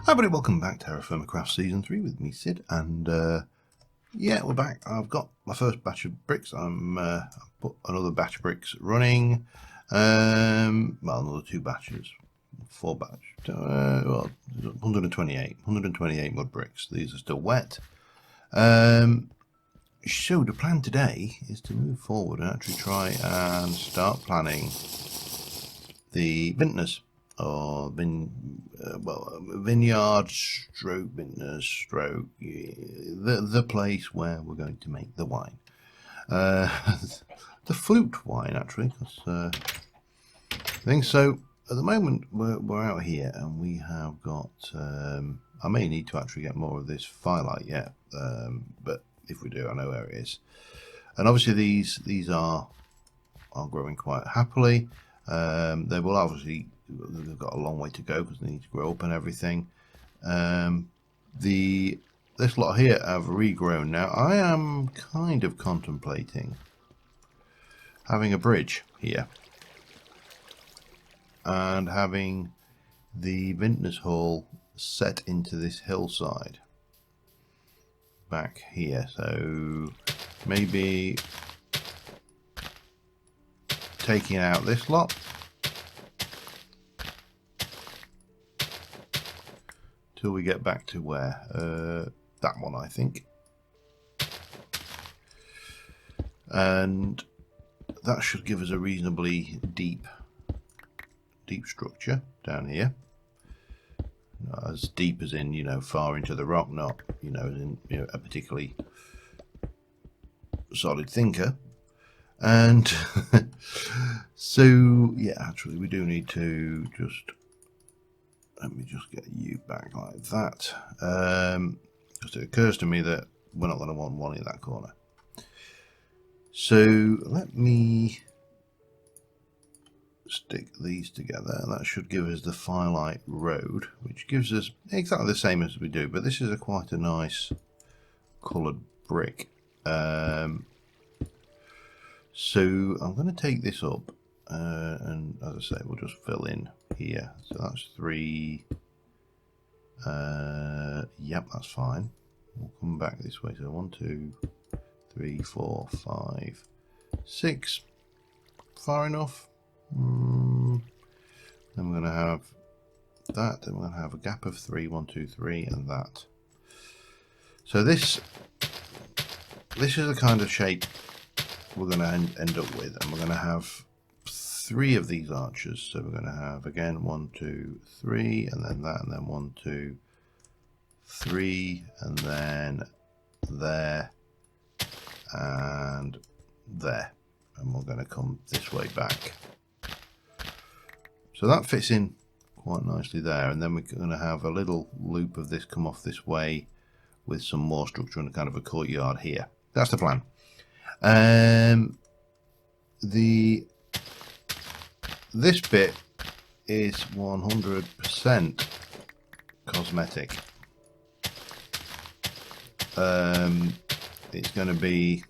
Hi everybody, welcome back to TerraFirmaCraft Season 3 with me, Sid, and yeah, we're back. I've got my first batch of bricks. I've put another batch of bricks running, well, another 2 batches, 4 batches, well, 128 mud bricks. These are still wet. So the plan today is to move forward and actually try and start planning the vintners, or vineyard stroke vintners stroke the place where we're going to make the wine, the flute wine actually, because I think so. At the moment we're out here and we have got I may need to actually get more of this firelight yet, but if we do, I know where it is. And obviously these are growing quite happily. They will obviously, they've got a long way to go because they need to grow up and everything. This lot here have regrown now. I am kind of contemplating having a bridge here and having the Vintners Hall set into this hillside back here. So maybe taking out this lot, till we get back to where that one, I think, and that should give us a reasonably deep structure down here. Not as deep as in, you know, far into the rock, not, you know, in, you know, a particularly solid thinker. And so yeah, actually we do need to just, let me just get you back like that, because it occurs to me that we're not going to want one in that corner. So let me stick these together, and that should give us the firelight road, which gives us exactly the same as we do, but this is quite a nice coloured brick. So I'm going to take this up, and as I say, we'll just fill in here. So that's 3. Yep, that's fine. We'll come back this way. So 1, 2, 3, 4, 5, 6. Far enough. Then we're going to have that. Then we're going to have a gap of 3, 1, 2, 3, and that. So this is the kind of shape we're going to end up with, and we're going to have 3 of these arches. So we're going to have, again, 1, 2, 3, and then that, and then 1, 2, 3, and then there and there, and we're going to come this way back. So that fits in quite nicely there, and then we're going to have a little loop of this come off this way with some more structure and kind of a courtyard here. That's the plan. This bit is 100% cosmetic. It's going to be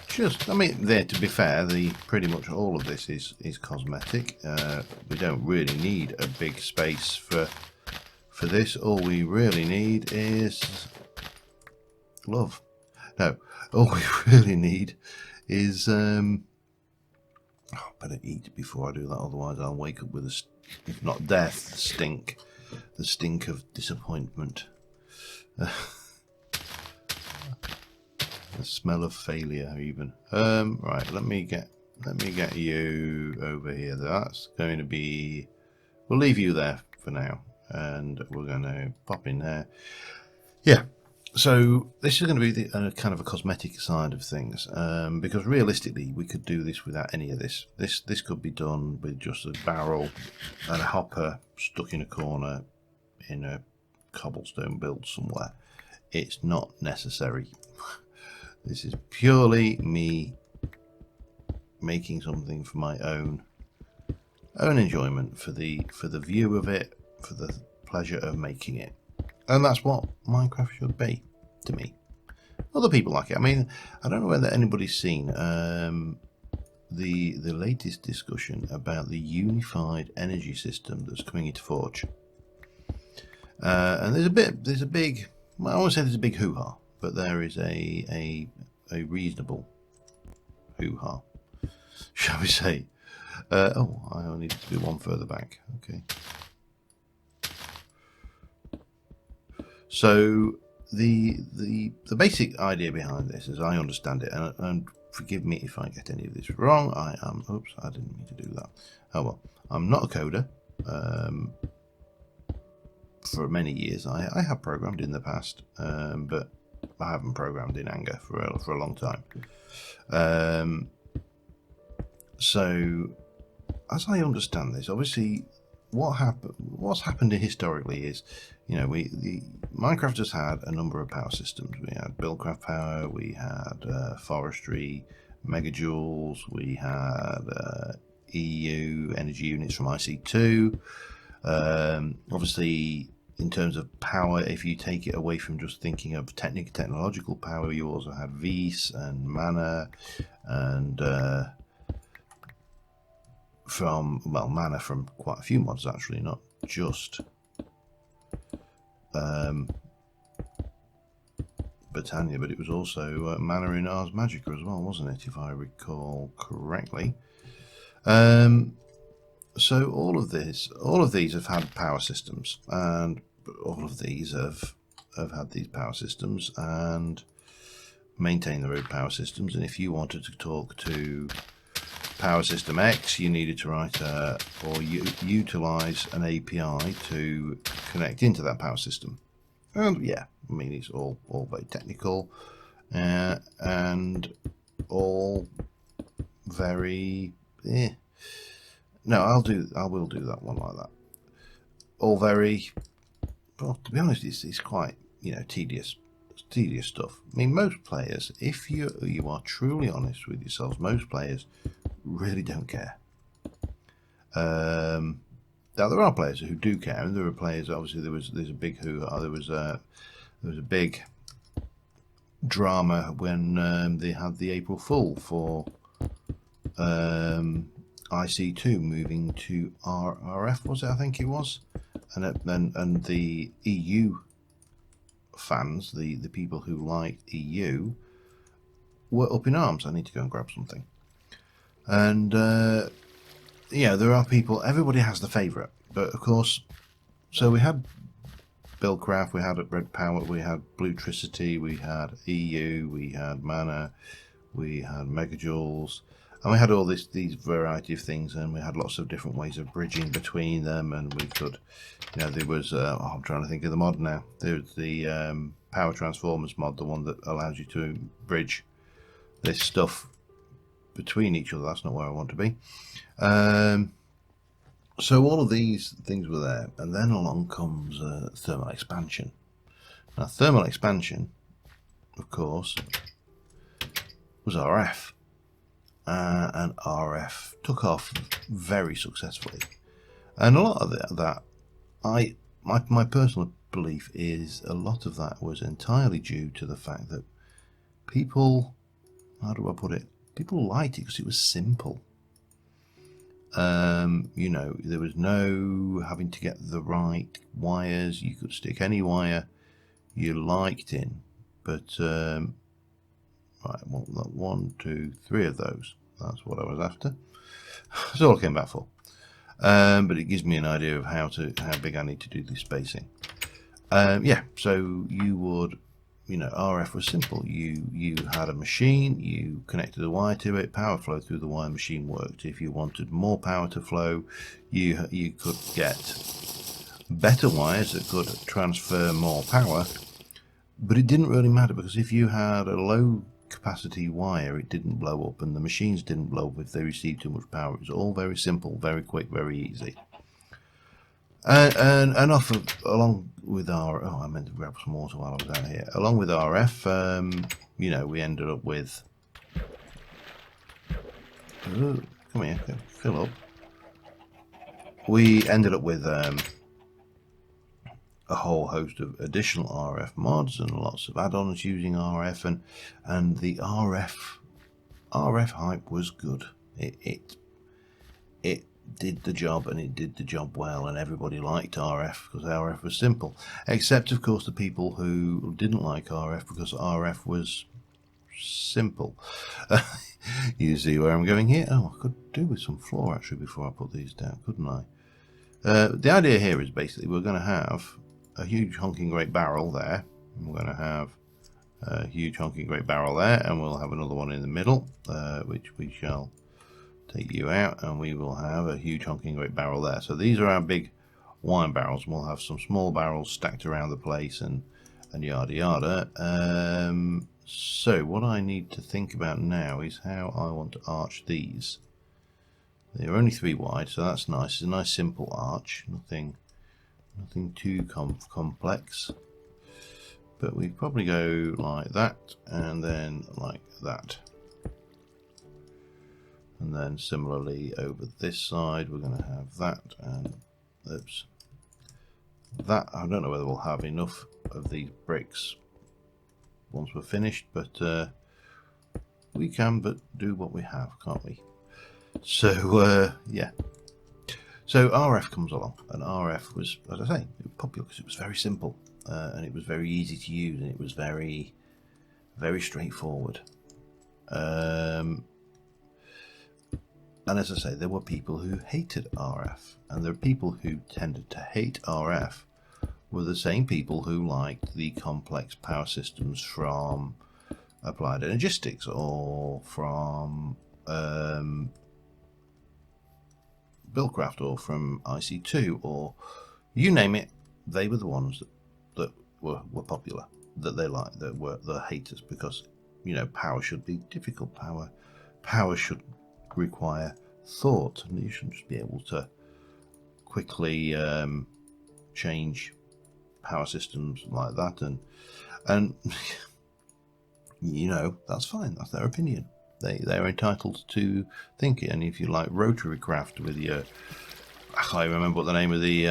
just, I mean, there, to be fair, pretty much all of this is cosmetic. We don't really need a big space for this. All we really need is love. No, all we really need is oh, better eat before I do that, otherwise I'll wake up with a, if not death, the stink of disappointment, the smell of failure even. Right, let me get you over here. That's going to be, we'll leave you there for now, and we're going to pop in there. Yeah. So this is going to be the kind of a cosmetic side of things, because realistically we could do this without any of this. This could be done with just a barrel and a hopper stuck in a corner in a cobblestone build somewhere. It's not necessary. This is purely me making something for my own enjoyment, for the view of it, for the pleasure of making it. And that's what Minecraft should be, to me. Other people like it. I mean, I don't know whether anybody's seen the latest discussion about the unified energy system that's coming into Forge. And there's a big, well, I won't say there's a big hoo-ha, but there is a reasonable hoo-ha, shall we say. Oh, I only need to do one further back. Okay. So the basic idea behind this, as I understand it, and forgive me if I get any of this wrong, oops, I didn't mean to do that. Oh well, I'm not a coder. For many years, I have programmed in the past, but I haven't programmed in anger for a long time. So, as I understand this, obviously, what's happened historically is, Minecraft has had a number of power systems. We had Buildcraft power, we had forestry, megajoules, we had EU energy units from IC2. Obviously, in terms of power, if you take it away from just thinking of technological power, you also had Vis and mana, and mana from quite a few mods actually, not just Britannia, but it was also mana in Ars Magica as well, wasn't it, if I recall correctly? So all of these have had power systems, and all of these have had these power systems and maintain their own power systems. And if you wanted to talk to Power System X, you needed to write or utilize an API to connect into that power system. And yeah, I mean, it's all very technical and all very no, I will do that one like that. All very, well, to be honest, it's quite, tedious stuff. I mean, most players, if you are truly honest with yourselves, most players really don't care. Now there are players who do care, and there are players. Obviously, there's a big hoo-ha. There was a big drama when they had the April Fool for IC2 moving to RF, was it? I think it was, and the EU fans, the people who liked EU, were up in arms. I need to go and grab something. And there are people. Everybody has the favourite, but of course, so we had Buildcraft, we had Red Power, we had Bluetricity, we had EU, we had Mana, we had Megajoules. And we had all these variety of things, and we had lots of different ways of bridging between them. And we could, there was, I'm trying to think of the mod now. There's the Power Transformers mod, the one that allows you to bridge this stuff between each other. That's not where I want to be. So all of these things were there, and then along comes thermal expansion. Now, thermal expansion, of course, was RF. And RF took off very successfully, and a lot of that, my personal belief is a lot of that was entirely due to the fact that people, how do I put it? People liked it because it was simple. There was no having to get the right wires. You could stick any wire you liked in, but right, well, 1, 2, 3 of those. That's what I was after. That's all I came back for. But it gives me an idea of how big I need to do this spacing. So you would, RF was simple. You had a machine, you connected a wire to it, power flow through the wire, machine worked. If you wanted more power to flow, you could get better wires that could transfer more power. But it didn't really matter, because if you had a low capacity wire, it didn't blow up, and the machines didn't blow up if they received too much power. It was all very simple, very quick, very easy. And along with our, I meant to grab some water while I was down here. Along with RF, we ended up with, come here, fill up. We ended up with a whole host of additional RF mods and lots of add-ons using RF, and the RF hype was good. It did the job, and it did the job well, and everybody liked RF because RF was simple, except of course the people who didn't like RF because RF was simple. You see where I'm going here? Oh, I could do with some floor actually before I put these down, couldn't I? The idea here is basically we're going to have a huge honking great barrel there, and we're going to have a huge honking great barrel there, and we'll have another one in the middle, which we shall take you out, and we will have a huge honking great barrel there. So these are our big wine barrels, and we'll have some small barrels stacked around the place, and yada yada. So what I need to think about now is how I want to arch these. They're only 3 wide, so that's nice. It's a nice simple arch, nothing too complex. But we probably go like that, and then like that. And then similarly over this side we're going to have that, and oops, that. I don't know whether we'll have enough of these bricks once we're finished, but we can but do what we have, can't we? So yeah, so RF comes along, and RF was, as I say, it was popular because it was very simple, and it was very easy to use, and it was very straightforward. And as I say, there were people who hated RF, and there are people who tended to hate RF were the same people who liked the complex power systems from Applied Energistics or from Buildcraft or from IC2 or you name it. They were the ones that were popular, that they liked, that were the haters, because you know power should be difficult. Power should require thought, and you shouldn't just be able to quickly change power systems like that, and you know, that's fine, that's their opinion. They're entitled to think it. And if you like RotaryCraft with your, I can't remember what the name of the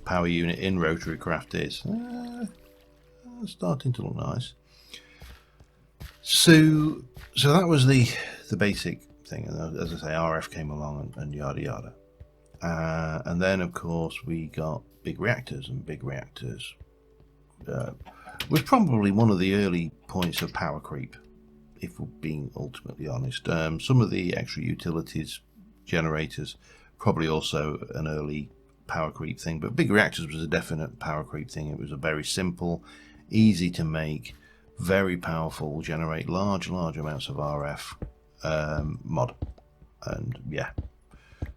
power unit in RotaryCraft is, starting to look nice. So that was the basic thing, and as I say, RF came along and yada yada, and then of course we got big reactors, and big reactors was probably one of the early points of power creep, if we're being ultimately honest. Some of the extra utilities generators probably also an early power creep thing, but big reactors was a definite power creep thing. It was a very simple, easy to make, very powerful, generate large amounts of RF mod, and yeah,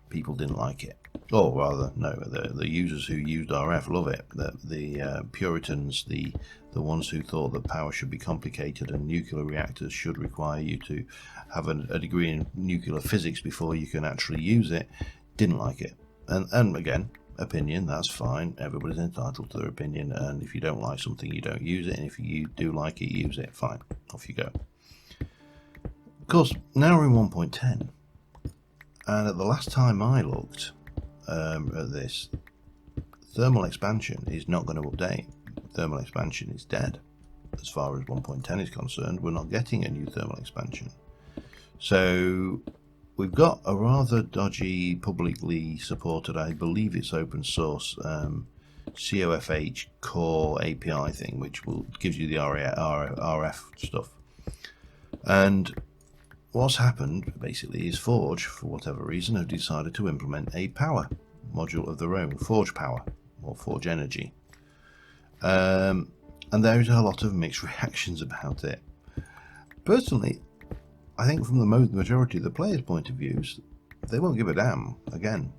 people didn't like it, or rather no, the users who used RF love it. The Puritans, the ones who thought that power should be complicated and nuclear reactors should require you to have a degree in nuclear physics before you can actually use it, didn't like it. And again, opinion, that's fine, everybody's entitled to their opinion, and if you don't like something you don't use it, and if you do like it, use it, fine, off you go. Of course, now we're in 1.10, and at the last time I looked at this, thermal expansion is not going to update. Thermal expansion is dead. As far as 1.10 is concerned, we're not getting a new thermal expansion. So we've got a rather dodgy, publicly supported, I believe it's open source, COFH core API thing, which gives you the RF stuff. And what's happened basically is Forge, for whatever reason, have decided to implement a power module of their own, Forge Power or Forge Energy. And there is a lot of mixed reactions about it. Personally, I think from the majority of the players' point of views, they won't give a damn. Again,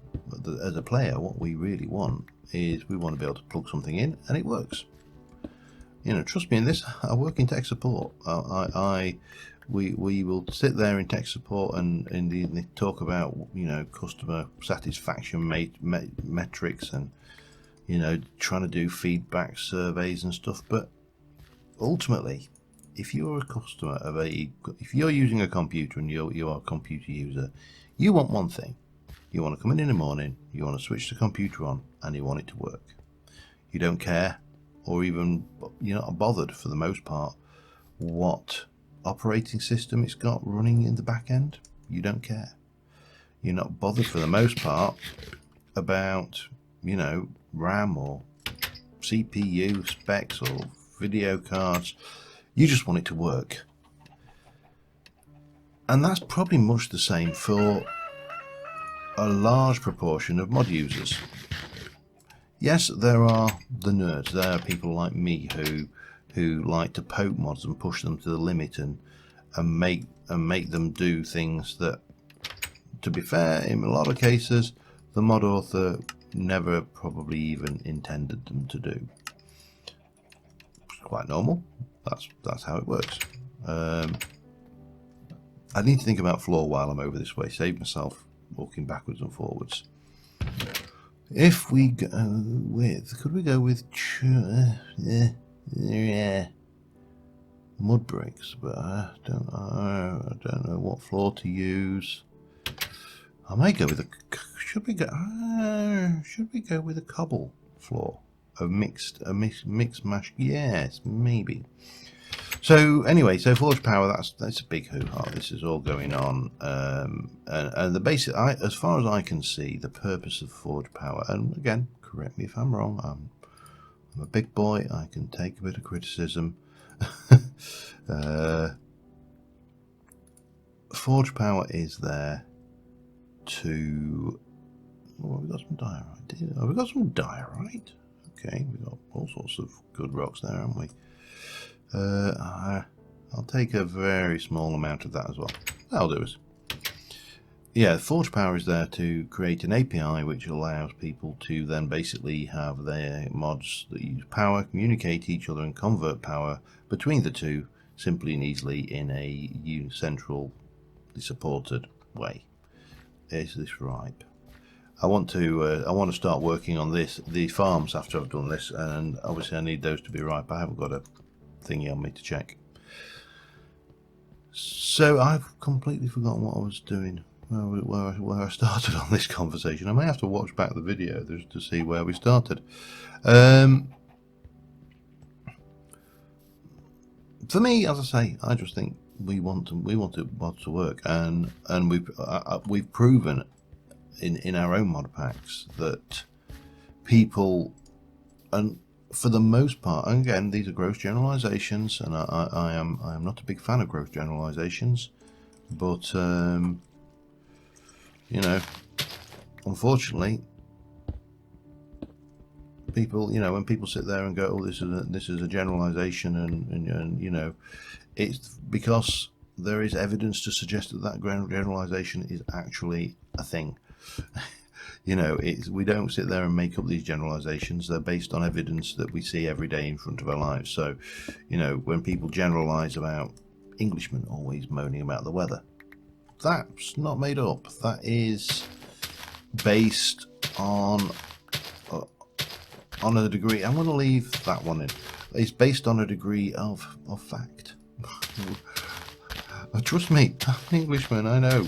as a player, what we really want is we want to be able to plug something in and it works. You know, trust me in this, I work in tech support. We will sit there in tech support and indeed talk about, you know, customer satisfaction metrics and, you know, trying to do feedback surveys and stuff. But ultimately, if you're a customer of if you're using a computer and you are a computer user, you want one thing. You want to come in the morning, you want to switch the computer on, and you want it to work. You don't care, or even you're not bothered for the most part, what operating system it's got running in the back end. You don't care. you're not bothered for the most part about, you know, RAM or CPU specs or video cards. You just want it to work. And that's probably much the same for a large proportion of mod users. Yes, there are the nerds. There are people like me who like to poke mods and push them to the limit and make them do things that, to be fair, in a lot of cases, the mod author never probably even intended them to do. It's quite normal. That's how it works. I need to think about floor while I'm over this way. Save myself walking backwards and forwards. If we go with, could we go with mud bricks? But I don't know what floor to use. I may go with a. Should we go with a cobble floor? A mixed mash? Yes, maybe. So anyway, so Forge Power, that's a big hoo-ha. This is all going on, and the basic, as far as I can see, the purpose of Forge Power. And again, correct me if I'm wrong. I'm a big boy. I can take a bit of criticism. Forge Power is there to. Oh, we've got some diorite. Oh, we've got some diorite. Okay, we've got all sorts of good rocks there, haven't we? I'll take a very small amount of that as well. That'll do us. Yeah, Forge Power is there to create an API which allows people to then basically have their mods that use power communicate each other and convert power between the two simply and easily in a centrally supported way. Is this ripe? I want to start working on these farms after I've done this, and obviously I need those to be ripe. I haven't got a thingy on me to check. So I've completely forgotten what I was doing, where I started on this conversation. I may have to watch back the video just to see where we started. For me, as I say, I just think we want mods to work, and we've proven in our own mod packs that people, and for the most part, and again, these are gross generalizations, and I am not a big fan of gross generalizations, but you know, unfortunately, people, you know, when people sit there and go, "Oh, this is a generalization," and you know, it's because there is evidence to suggest that generalization is actually a thing. You know, we don't sit there and make up these generalizations. They're based on evidence that we see every day in front of our lives. So, you know, when people generalize about Englishmen always moaning about the weather, that's not made up. That is based on a degree. I'm going to leave that one in. It's based on a degree of fact. Trust me, I'm an Englishman, I know.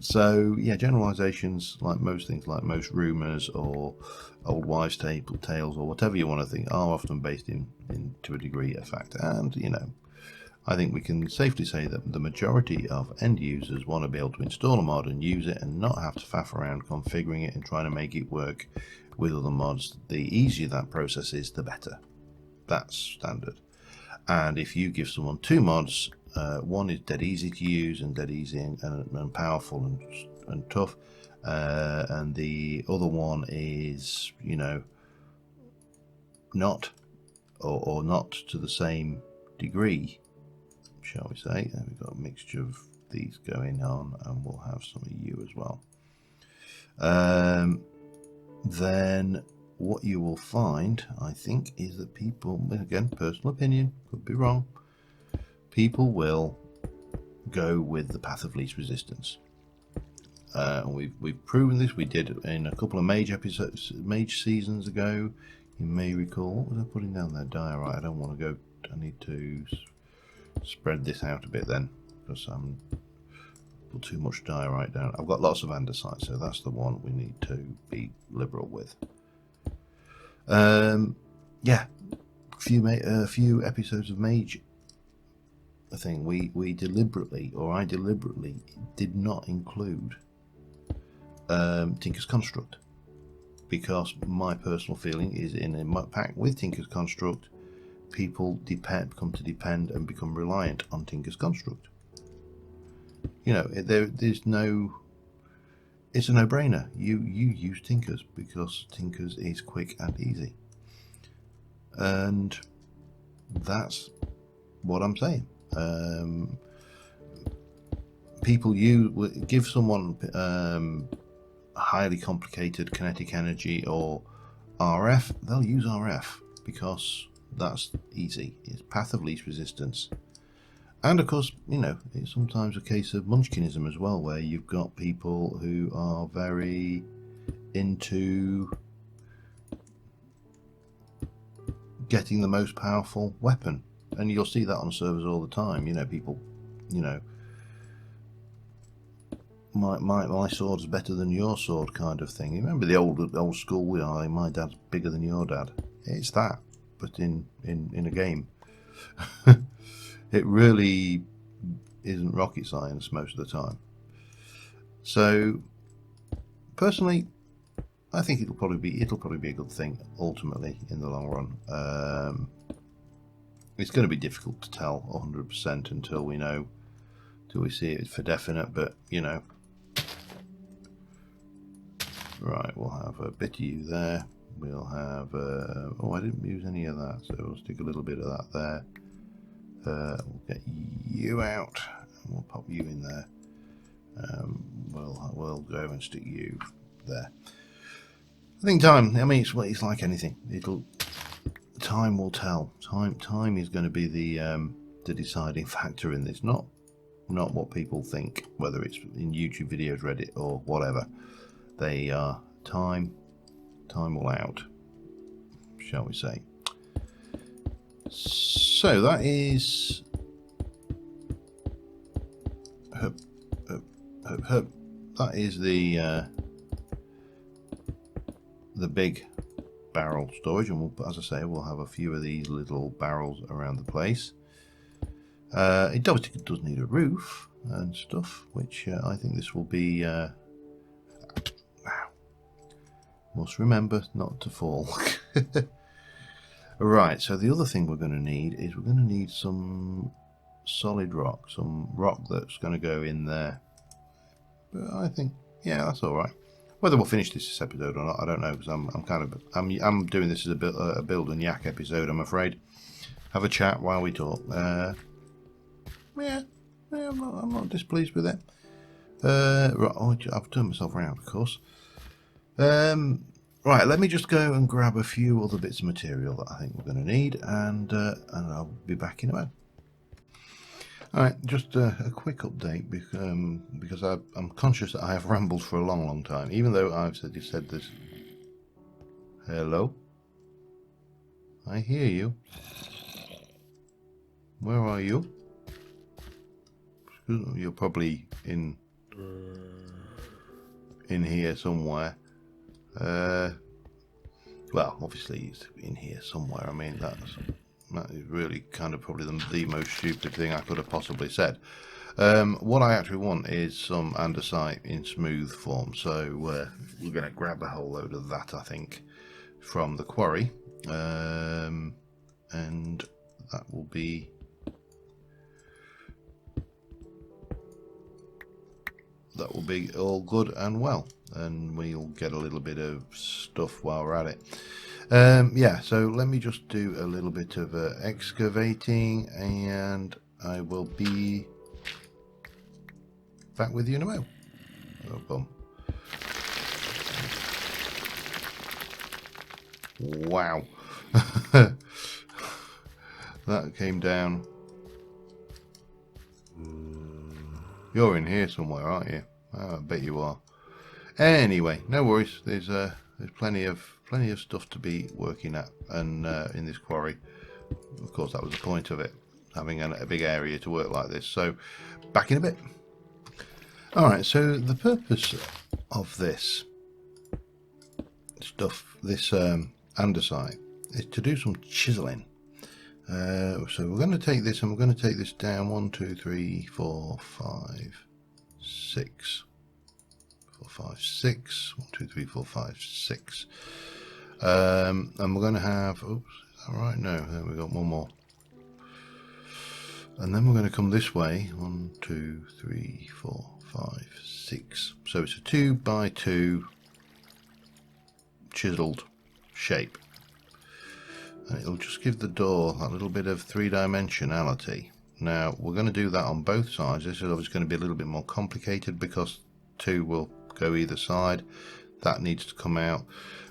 So yeah, generalizations, like most things, like most rumours or old wives' tales or whatever you want to think, are often based in to a degree of fact. And you know, I think we can safely say that the majority of end users want to be able to install a mod and use it and not have to faff around configuring it and trying to make it work with other mods. The easier that process is, the better. That's standard. And if you give someone two mods, one is dead easy to use and dead easy and powerful and tough, and the other one is, you know, not or not to the same degree, shall we say. We've got a mixture of these going on, and we'll have some of you as well. Then what you will find, I think, is that people, again, personal opinion, could be wrong, people will go with the path of least resistance. We've proven this. We did in a couple of mage seasons ago. You may recall, what was I putting down there? Diorite. I don't want to go. I need to spread this out a bit then, because I'm put too much diorite down. I've got lots of andesite, so that's the one we need to be liberal with. Yeah, a few episodes of mage the thing. We deliberately, or I deliberately, did not include Tinker's Construct, because my personal feeling is in a pack with Tinker's Construct, people come to depend and become reliant on Tinker's Construct. You know, there's no. It's a no-brainer. You use Tinkers because Tinkers is quick and easy, and that's what I'm saying. People give someone highly complicated kinetic energy or RF, they'll use RF because that's easy. It's path of least resistance. And of course, you know, it's sometimes a case of munchkinism as well, where you've got people who are very into getting the most powerful weapon. And you'll see that on servers all the time. You know, people, you know, my sword's better than your sword kind of thing. You remember the old school, you know, my dad's bigger than your dad. It's that, but in a game. It really isn't rocket science most of the time. So personally, I think it'll probably be a good thing ultimately in the long run. It's going to be difficult to tell 100% until we see it for definite, but you know. Right, we'll have a bit of you there. We'll have oh, I didn't use any of that, so we'll stick a little bit of that there. We'll get you out and we'll pop you in there. We'll go and stick you there. I think time, I mean, it's like anything. Time will tell. Time is going to be the deciding factor in this, not what people think, whether it's in YouTube videos, Reddit, or whatever. They are time will out, shall we say. So that is that is the big barrel storage, and we'll, as I say, we'll have a few of these little barrels around the place. It obviously does need a roof and stuff, which I think this will be. Must remember not to fall. Right, so the other thing we're going to need is we're going to need some solid rock, some rock that's going to go in there. But I think, yeah, that's all right. Whether we'll finish this episode or not, I don't know, because I'm doing this as a build and yak episode, I'm afraid. Have a chat while we talk. Yeah, I'm not displeased with it. Right, oh, I've turned myself around, of course. Right, let me just go and grab a few other bits of material that I think we're going to need, and I'll be back in a moment. Alright, just a quick update, because I'm conscious that I have rambled for a long time, even though I've said this. Hello? I hear you. Where are you? You're probably in here somewhere. Well, obviously it's in here somewhere. I mean, that is really kind of probably the most stupid thing I could have possibly said. What I actually want is some andesite in smooth form, so we're going to grab a whole load of that, I think, from the quarry, and that will be all good and well, and we'll get a little bit of stuff while we're at it. Yeah, so let me just do a little bit of excavating, and I will be back with you in a moment. Oh, boom. Wow. That came down. You're in here somewhere, aren't you? Oh, I bet you are. Anyway, no worries. There's plenty of stuff to be working at, and in this quarry. Of course, that was the point of it, having a big area to work like this. So, back in a bit. All right. So the purpose of this stuff, this andesite, is to do some chiseling. So we're going to take this and we're going to take this down 1, 2, 3, 4, 5, 6. 4, 5, 6. 1, 2, 3, 4, 5, 6. And we're going to have, oops, is that right? No, there we got one more. And then we're going to come this way. 1, 2, 3, 4, 5, 6. So it's a 2 by 2 chiseled shape. And it'll just give the door a little bit of three-dimensionality. Now we're going to do that on both sides. This is obviously going to be a little bit more complicated because 2 will go either side. That needs to come out.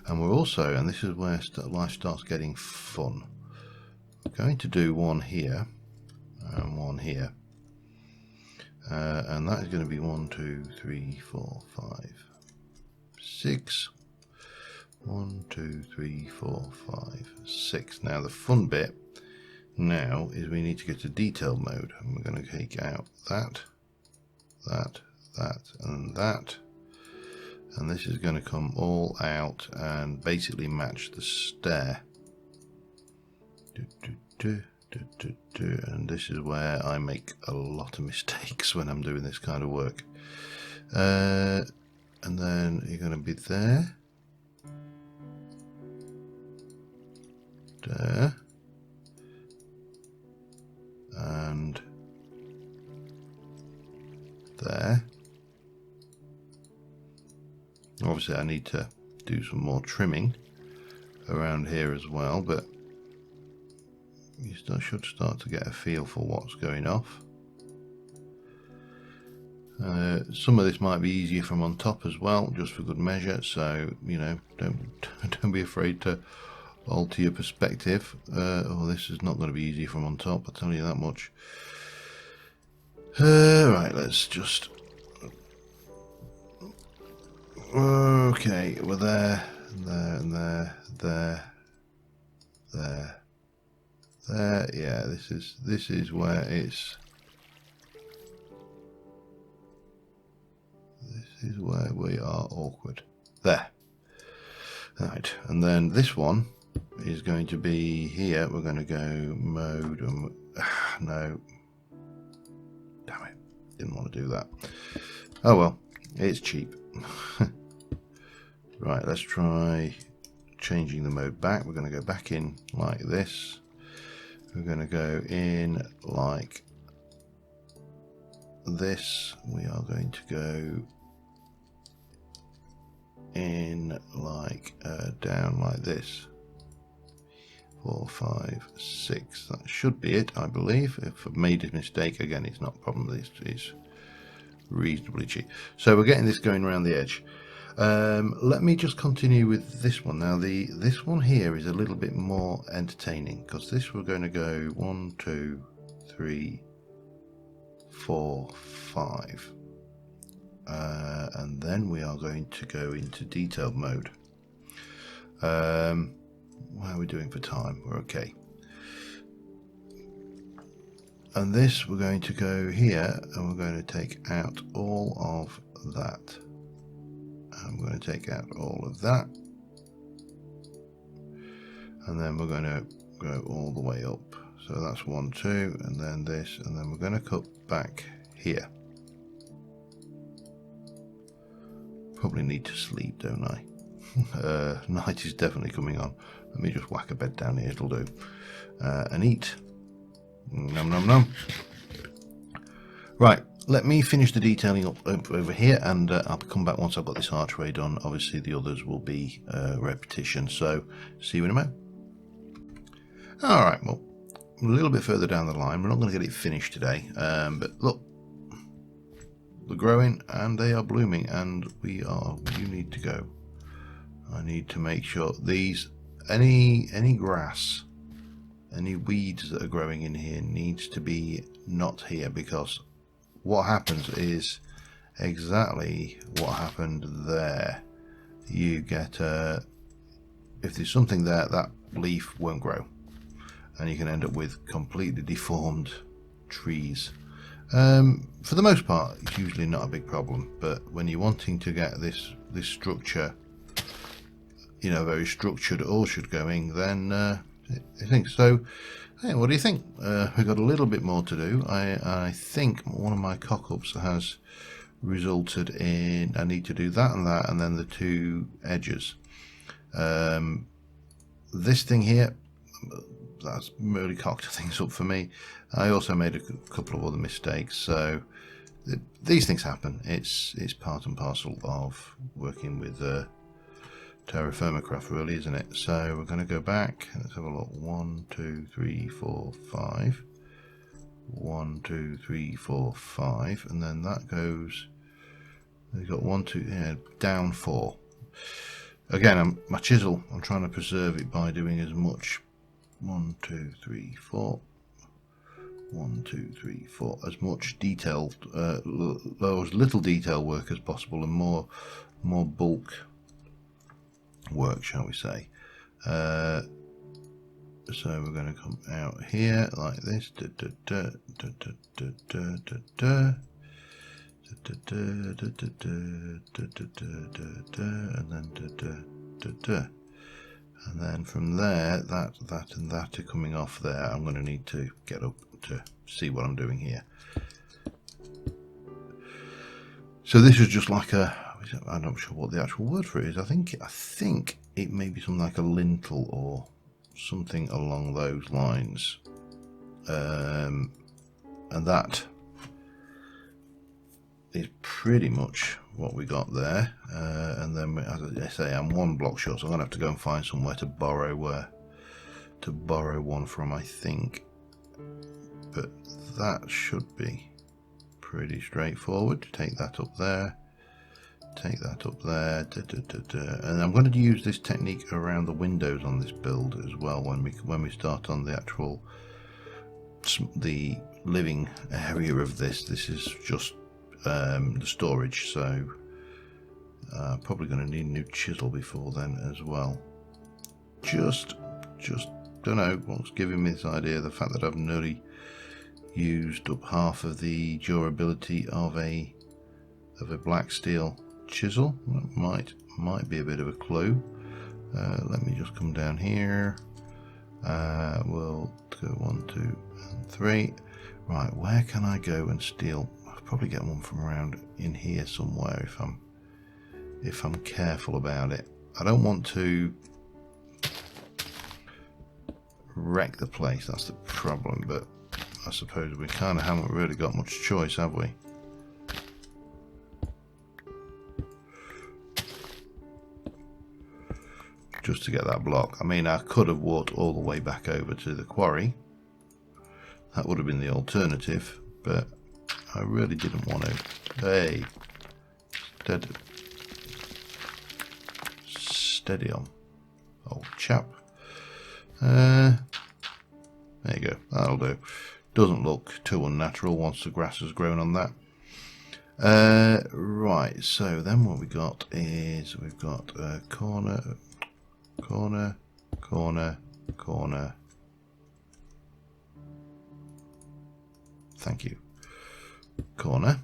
And we're also, and this is where life starts getting fun, we're going to do one here and one here. And that is going to be 1, 2, 3, 4, 5, 6. 1, 2, 3, 4, 5, 6. Now the fun bit now is we need to get to detail mode, and we're going to take out that, and that, and this is going to come all out and basically match the stair. And this is where I make a lot of mistakes when I'm doing this kind of work. And then you're going to be there. There and there. Obviously I need to do some more trimming around here as well, but you should start to get a feel for what's going off. Some of this might be easier from on top as well, just for good measure, so you know, don't be afraid to alter your perspective. Oh, this is not going to be easy from on top, I'll tell you that much. Right, let's just... Okay, we're there, and there, there. Yeah, this is where it's... This is where we are awkward. There. Right, and then this one is going to be here. We're going to go mode and no, damn it, didn't want to do that. Oh well, it's cheap. Right, let's try changing the mode back. We're going to go back in like this. We're going to go in like this. We are going to go in like down like this. 4, 5, 6. That should be it, I believe. If I've made a mistake, again, it's not a problem. It's reasonably cheap. So we're getting this going around the edge. Let me just continue with this one. Now this one here is a little bit more entertaining, because this we're going to go 1, 2, 3, 4, 5. And then we are going to go into detailed mode. How are we doing for time? We're okay. And this we're going to go here and we're going to take out all of that. I'm going to take out all of that. And then we're going to go all the way up. So that's 1, 2, and then this, and then we're going to cut back here. Probably need to sleep, don't I? Night is definitely coming on. Let me just whack a bed down here, it'll do. And eat. Nom nom nom. Right, let me finish the detailing up over here, and I'll come back once I've got this archway done. Obviously the others will be repetition, so see you in a moment. Alright, well, a little bit further down the line. We're not going to get it finished today, but look, they're growing and they are blooming, and you need to go. I need to make sure these, any grass, any weeds that are growing in here needs to be not here, because what happens is exactly what happened there. You get if there's something there, that leaf won't grow, and you can end up with completely deformed trees. For the most part, it's usually not a big problem, but when you're wanting to get this structure, you know, very structured orchard going, then I think so. Hey, what do you think? We've got a little bit more to do. I think one of my cock-ups has resulted in I need to do that, and then the two edges. This thing here, that's really cocked things up for me. I also made a couple of other mistakes, so these things happen. It's part and parcel of working with TerraFirmaCraft, really, isn't it? So we're going to go back. Let's have a look. 1, 2, 3, 4, 5. 1, 2, 3, 4, 5, and then that goes. We've got 1, 2, yeah, down 4. Again, my chisel, I'm trying to preserve it by doing as much 1, 2, 3, 4, 1, 2, 3, 4, as much detailed, as little detail work as possible, and more bulk work, shall we say. So we're going to come out here like this, and then from there, that and that are coming off there. I'm going to need to get up to see what I'm doing here. So this is just like a, I'm not sure what the actual word for it is. I think it may be something like a lintel or something along those lines, and that is pretty much what we got there. And then, as I say, I'm one block short, so I'm gonna have to go and find somewhere to borrow one from, I think. But that should be pretty straightforward. Take that up there, take that up there, and I'm going to use this technique around the windows on this build as well when we start on the actual the living area of this. This is just the storage, so probably going to need a new chisel before then as well. Just don't know what's giving me this idea. The fact that I've nearly used up half of the durability of a black steel chisel. That might be a bit of a clue. Let me just come down here. We'll go 1, 2, and 3. Right, where can I go and steal? I'll probably get one from around in here somewhere if I'm careful about it. I don't want to wreck the place, that's the problem, but I suppose we kind of haven't really got much choice, have we? Just to get that block. I mean, I could have walked all the way back over to the quarry. That would have been the alternative, but I really didn't want to. Hey, steady on, old chap. There you go, that'll do. Doesn't look too unnatural once the grass has grown on that. Right, so then what we got is we've got corner, corner, corner, corner. Thank you. Corner.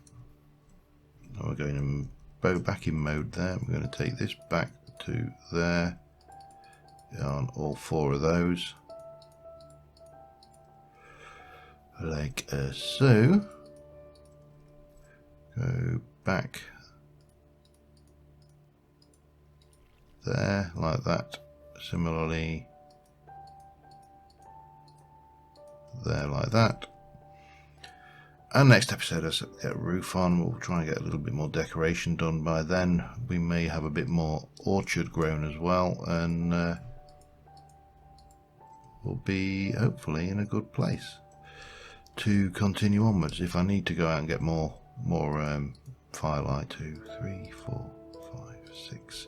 Now we're going to go back in mode there. We're going to take this back to there on all 4 of those. Like so. Go back there like that. Similarly there like that. And next episode, as I get a roof on, we'll try and get a little bit more decoration done by then. We may have a bit more orchard grown as well, and we'll be hopefully in a good place to continue onwards. If I need to go out and get more firelight, 2, 3, 4, 5, 6.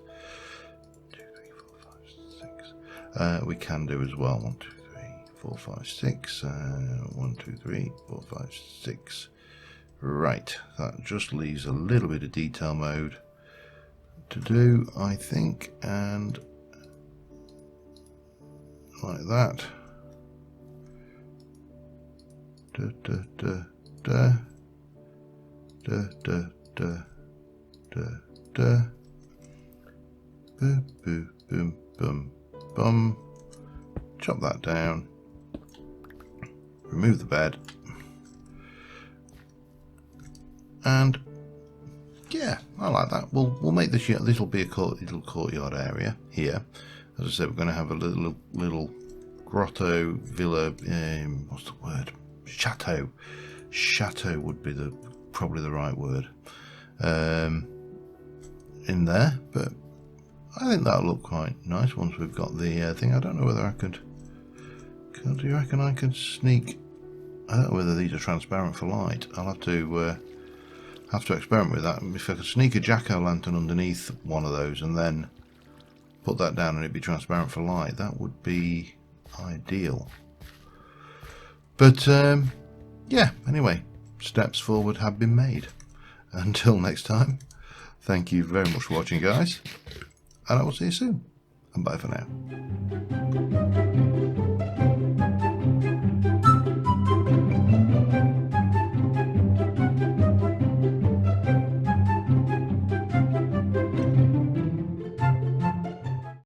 2, 3, 4, 5, 6. We can do as well. 1, 2, 3, 4, 5, 6. 1, 2, 3, 4, 5, 6. Right, that just leaves a little bit of detail mode to do, I think, and like that. Da, da, da, da. Da, da, da, da, da. Boom, boom, boom, boom, boom. chop that down, remove the bed, and yeah, I like that. We'll make this. This will be a little courtyard area here. As I said, we're going to have a little grotto villa. What's the word? Chateau. Chateau would be probably the right word. In there, but I think that'll look quite nice once we've got the thing. I don't know whether I could. Do you reckon I could sneak? I don't know whether these are transparent for light. I'll have to experiment with that. If I could sneak a jack-o'-lantern underneath one of those and then put that down and it'd be transparent for light, that would be ideal. But yeah, anyway, steps forward have been made. Until next time, thank you very much for watching, guys, and I will see you soon, and bye for now.